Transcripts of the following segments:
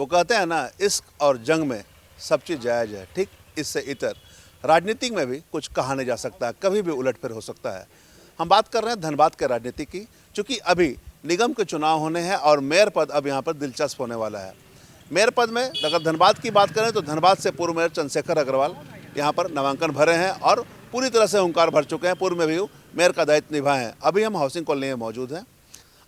कहते हैं ना, इश्क और जंग में सब चीज़ जायज़ है, ठीक इससे इतर राजनीति में भी कुछ कहा नहीं जा सकता, कभी भी उलटफेर हो सकता है। हम बात कर रहे हैं धनबाद के राजनीति की, चूँकि अभी निगम के चुनाव होने हैं और मेयर पद अब यहाँ पर दिलचस्प होने वाला है। मेयर पद में अगर धनबाद की बात करें तो धनबाद से पूर्व मेयर चंद्रशेखर अग्रवाल यहाँ पर नामांकन भरे हैं और पूरी तरह से हुंकार भर चुके हैं। पूर्व में भी मेयर का दायित्व निभाए हैं। अभी हम हाउसिंग कॉलोनी में मौजूद हैं।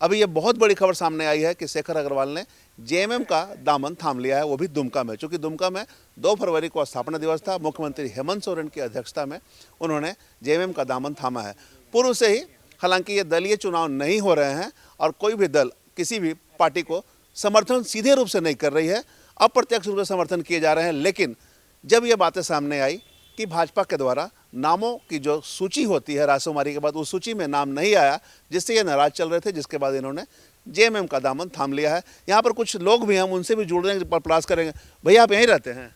अभी ये बहुत बड़ी खबर सामने आई है कि शेखर अग्रवाल ने जेएमएम का दामन थाम लिया है, वो भी दुमका में। चूँकि दुमका में 2 फरवरी को स्थापना दिवस था, मुख्यमंत्री हेमंत सोरेन की अध्यक्षता में उन्होंने जेएमएम का दामन थामा है। पूर्व से ही हालांकि ये दलीय चुनाव नहीं हो रहे हैं और कोई भी दल किसी भी पार्टी को समर्थन सीधे रूप से नहीं कर रही है, अप्रत्यक्ष रूप से समर्थन किए जा रहे हैं। लेकिन जब ये बातें सामने आई कि भाजपा के द्वारा नामों की जो सूची होती है रायशुमारी के बाद, उस सूची में नाम नहीं आया, जिससे ये नाराज चल रहे थे, जिसके बाद इन्होंने जेएमएम का दामन थाम लिया है। यहाँ पर कुछ लोग भी, हम उनसे भी जुड़ने का प्रयास करेंगे। भैया आप यहीं रहते हैं?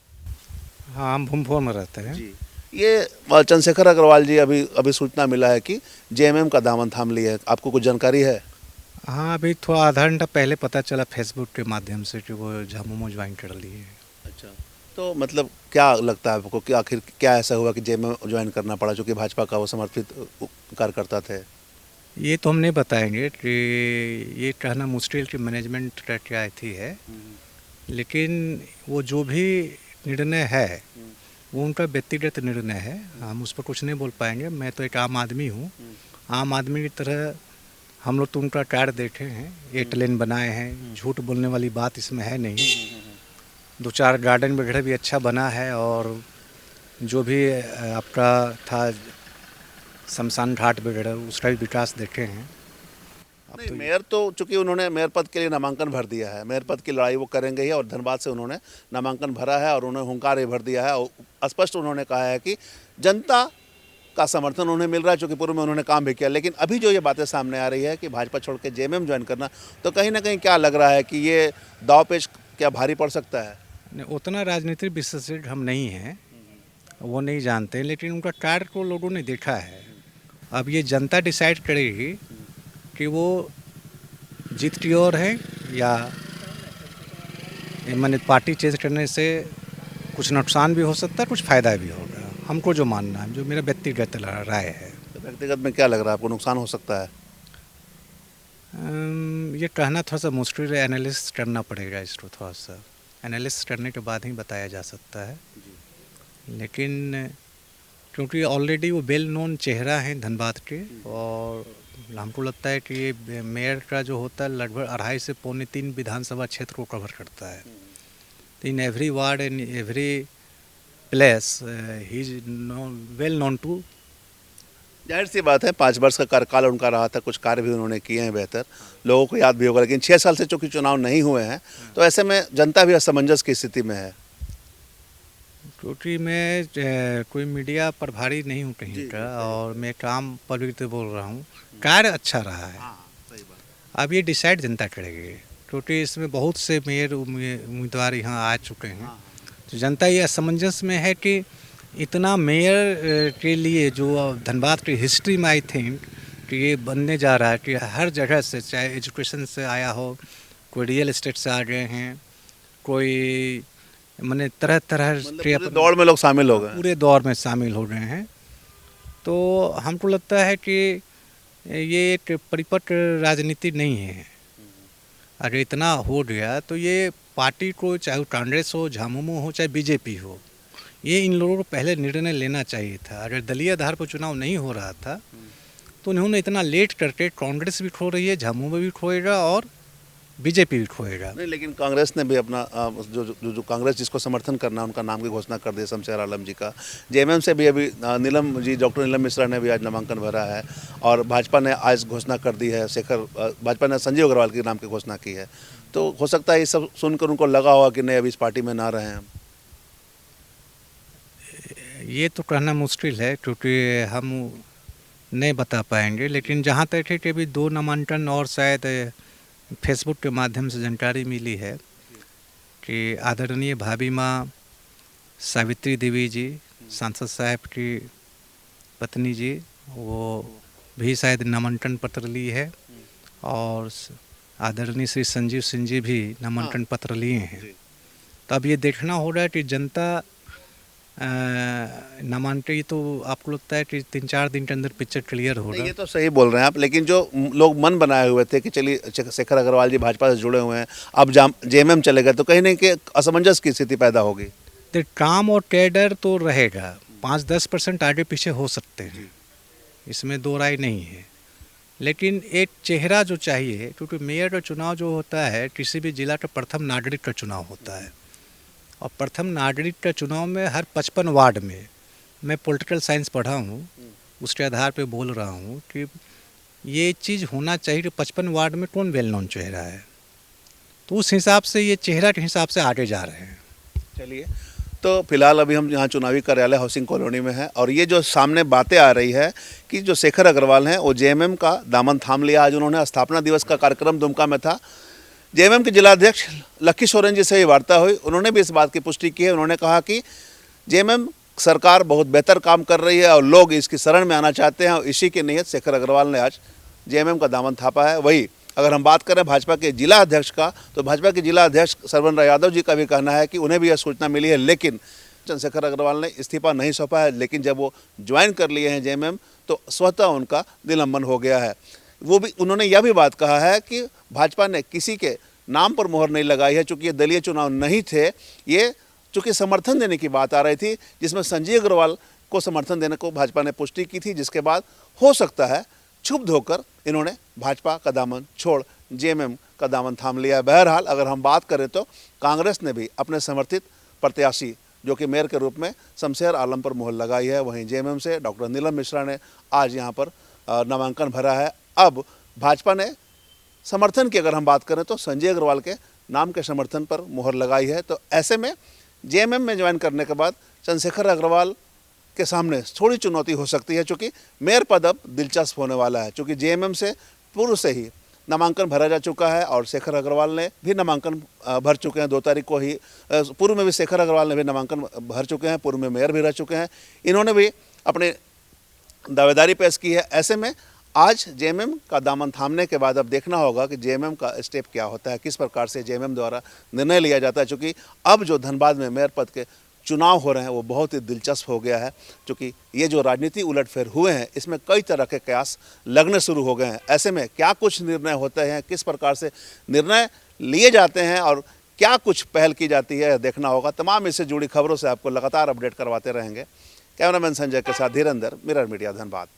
हाँ, हम भूमपुर में रहते हैं जी। ये चंद्रशेखर अग्रवाल जी अभी सूचना मिला है कि जेएमएम का दामन थाम लिया है, आपको कुछ जानकारी है? हाँ, अभी थोड़ा आधा घंटा पहले पता चला फेसबुक के माध्यम से कि वो झामुमो ज्वाइन कर लिए है। अच्छा, तो मतलब क्या लगता है आपको कि आखिर क्या ऐसा हुआ कि जेएमएम ज्वाइन करना पड़ा, जो कि भाजपा का वो समर्पित कार्यकर्ता थे? ये तो हम नहीं बताएंगे कि ये कहना मुश्किल कि मैनेजमेंट का क्या थी है, लेकिन वो जो भी निर्णय है वो उनका व्यक्तिगत निर्णय है, हम उस पर कुछ नहीं बोल पाएंगे। मैं तो एक आम आदमी हूँ, आम आदमी की तरह हम लोग तो उनका कार्य देखे हैं, 8 लेन बनाए हैं, झूठ बोलने वाली बात इसमें है नहीं। 2-4 गार्डन वगैरह भी अच्छा बना है और जो भी आपका था शमशान घाट वगैरह उसका भी विकास देखे हैं। नहीं, मेयर तो चूंकि उन्होंने मेयर पद के लिए नामांकन भर दिया है, मेयर पद की लड़ाई वो करेंगे ही, और धनबाद से उन्होंने नामांकन भरा है और उन्होंने हुंकार ही भर दिया है और स्पष्ट उन्होंने कहा है कि जनता का समर्थन उन्हें मिल रहा है, चूँकि पूर्व में उन्होंने काम भी किया। लेकिन अभी जो ये बातें सामने आ रही है कि भाजपा छोड़ के जेएमएम ज्वाइन करना, तो कहीं ना कहीं क्या लग रहा है कि ये दांवपेच क्या भारी पड़ सकता है? नहीं, उतना राजनीतिक विशेषज्ञ हम नहीं हैं, वो नहीं जानते, लेकिन उनका कार्य को लोगों ने देखा है। अब ये जनता डिसाइड करेगी कि वो जीत की ओर है या मैंने पार्टी चेंज करने से कुछ नुकसान भी हो सकता है, कुछ फ़ायदा भी होगा। हमको जो मानना है, जो मेरा व्यक्तिगत राय है। तो व्यक्तिगत में क्या लग रहा है आपको, नुकसान हो सकता है? ये कहना थोड़ा सा मुश्किल है, एनालिस्ट करना पड़ेगा इसको, थोड़ा सा एनालिस्ट करने के बाद ही बताया जा सकता है। लेकिन क्योंकि ऑलरेडी वो वेल नोन चेहरा हैं धनबाद के, और हमको लगता है कि ये मेयर का जो होता है लगभग 2.5 से पौने 3 विधानसभा क्षेत्र को कवर करता है। तो in every ward and every place he is well known to. जाहिर सी बात है, 5 वर्ष का कार्यकाल उनका रहा था, कुछ कार्य भी उन्होंने किए हैं बेहतर, लोगों को याद भी होगा। लेकिन 6 साल से चूँकि चुनाव नहीं हुए हैं, तो ऐसे में जनता भी असमंजस की स्थिति में है। क्योंकि मैं कोई मीडिया प्रभारी नहीं हूँ कहीं का, और मैं काम पब्लिक से बोल रहा हूँ, कार्य अच्छा रहा है। सही बात। अब ये डिसाइड जनता करेगी, क्योंकि इसमें बहुत से मेयर उम्मीदवार यहाँ आ चुके हैं। तो जनता ये असमंजस में है कि इतना मेयर के लिए जो धनबाद की हिस्ट्री में आई थिंक कि ये बनने जा रहा है कि हर जगह से, चाहे एजुकेशन से आया हो, कोई रियल एस्टेट से आ गए हैं, कोई मैंने तरह तरह के पूरे दौड़ में लोग शामिल हो गए, पूरे दौर में शामिल हो गए हैं। तो हमको लगता है कि ये एक परिपक्व राजनीति नहीं है। अगर इतना हो गया तो ये पार्टी को, चाहे कांग्रेस हो, झामुमो हो, चाहे बीजेपी हो, ये इन लोगों को पहले निर्णय लेना चाहिए था। अगर दलीय आधार पर चुनाव नहीं हो रहा था तो उन्होंने इतना लेट करके, कांग्रेस भी खो रही है, झामुमो भी खोएगा और बीजेपी भी खोएगा। नहीं, लेकिन कांग्रेस ने भी अपना जो कांग्रेस जिसको समर्थन करना है, उनका नाम की घोषणा कर दी, शमशेर आलम जी का। जेएमएम से भी अभी नीलम जी, डॉक्टर नीलम मिश्रा ने भी आज नामांकन भरा है, और भाजपा ने आज घोषणा कर दी है, भाजपा ने संजीव अग्रवाल के नाम की घोषणा की है। तो हो सकता है ये सब सुनकर उनको लगा होगा कि नहीं, अभी इस पार्टी में ना रहे हैं। ये तो कहना मुश्किल है, क्योंकि हम नहीं बता पाएंगे। लेकिन जहाँ तक है कि अभी 2 नामांकन और शायद फेसबुक के माध्यम से जानकारी मिली है कि आदरणीय भाभी माँ सावित्री देवी जी, सांसद साहब की पत्नी जी, वो भी शायद नामांकन पत्र ली है, और आदरणीय श्री संजीव सिंह जी भी नामांकन पत्र लिए हैं। तो अब ये देखना हो रहा है कि जनता ना मानते, ये तो आपको लगता है कि 3-4 दिन के अंदर पिक्चर क्लियर नहीं, होगा? ये तो सही बोल रहे हैं आप, लेकिन जो लोग मन बनाए हुए थे कि चलिए शेखर अग्रवाल जी भाजपा से जुड़े हुए हैं, अब जेएमएम चले गए, तो कहीं ना कहीं असमंजस की स्थिति पैदा होगी। तो काम और कैडर तो रहेगा, 5-10% आगे पीछे हो सकते हैं, इसमें दो राय नहीं है, लेकिन एक चेहरा जो चाहिए, क्योंकि मेयर का चुनाव जो होता है किसी भी जिला का प्रथम नागरिक का चुनाव होता है, और प्रथम नागरिक का चुनाव में हर 55 वार्ड में, मैं पॉलिटिकल साइंस पढ़ा हूँ, उसके आधार पे बोल रहा हूँ कि ये चीज़ होना चाहिए कि 55 वार्ड में कौन वेल नोन चेहरा है, तो उस हिसाब से ये चेहरा के हिसाब से आगे जा रहे हैं। चलिए, तो फिलहाल अभी हम यहाँ चुनावी कार्यालय हाउसिंग कॉलोनी में हैं, और ये जो सामने बातें आ रही है कि जो शेखर अग्रवाल हैं वो जेएमएम का दामन थाम लिया। आज उन्होंने स्थापना दिवस का कार्यक्रम दुमका में था, जेएमएम के जिलाध्यक्ष लक्की सोरेन जी से ही वार्ता हुई, उन्होंने भी इस बात की पुष्टि की है। उन्होंने कहा कि जेएमएम सरकार बहुत बेहतर काम कर रही है और लोग इसकी शरण में आना चाहते हैं, और इसी की नीयत शेखर अग्रवाल ने आज जेएमएम का दामन थापा है। वही अगर हम बात करें भाजपा के जिला अध्यक्ष का, तो भाजपा के जिला अध्यक्ष सरवन राय यादव जी का भी कहना है कि उन्हें भी यह सूचना मिली है, लेकिन चंद्रशेखर अग्रवाल ने इस्तीफा नहीं सौंपा है, लेकिन जब वो ज्वाइन कर लिए हैं जेएमएम तो स्वतः उनका निलंबन हो गया है। वो भी उन्होंने यह भी बात कहा है कि भाजपा ने किसी के नाम पर मोहर नहीं लगाई है, चूँकि ये दलीय चुनाव नहीं थे, ये चूँकि समर्थन देने की बात आ रही थी, जिसमें संजय अग्रवाल को समर्थन देने को भाजपा ने पुष्टि की थी, जिसके बाद हो सकता है क्षुब्ध होकर इन्होंने भाजपा का दामन छोड़ जेएमएम का दामन थाम लिया है। बहरहाल अगर हम बात करें तो कांग्रेस ने भी अपने समर्थित प्रत्याशी जो कि मेयर के रूप में शमशेर आलम पर मोहर लगाई है। वहीं जेएमएम से डॉक्टर नीलम मिश्रा ने आज यहाँ पर नामांकन भरा है। अब भाजपा ने समर्थन की अगर हम बात करें तो संजय अग्रवाल के नाम के समर्थन पर मोहर लगाई है। तो ऐसे में जेएमएम में ज्वाइन करने के बाद चंद्रशेखर अग्रवाल के सामने थोड़ी चुनौती हो सकती है, चूँकि मेयर पद अब दिलचस्प होने वाला है, चूँकि जेएमएम से पूर्व से ही नामांकन भरा जा चुका है और शेखर अग्रवाल ने भी नामांकन भर चुके हैं। 2 तारीख को ही पूर्व में भी शेखर अग्रवाल ने भी नामांकन भर चुके हैं, पूर्व में मेयर भी रह चुके हैं, इन्होंने भी अपने दावेदारी पेश की है। ऐसे में आज जेएमएम का दामन थामने के बाद अब देखना होगा कि जेएमएम का स्टेप क्या होता है, किस प्रकार से जेएमएम द्वारा निर्णय लिया जाता है, चूँकि अब जो धनबाद में मेयर पद के चुनाव हो रहे हैं वो बहुत ही दिलचस्प हो गया है, क्योंकि ये जो राजनीति उलटफेर हुए हैं इसमें कई तरह के कयास लगने शुरू हो गए हैं। ऐसे में क्या कुछ निर्णय होते हैं, किस प्रकार से निर्णय लिए जाते हैं और क्या कुछ पहल की जाती है, देखना होगा। तमाम इससे जुड़ी खबरों से आपको लगातार अपडेट करवाते रहेंगे। कैमरामैन संजय के साथ धीरेंद्र, मिरर मीडिया, धनबाद।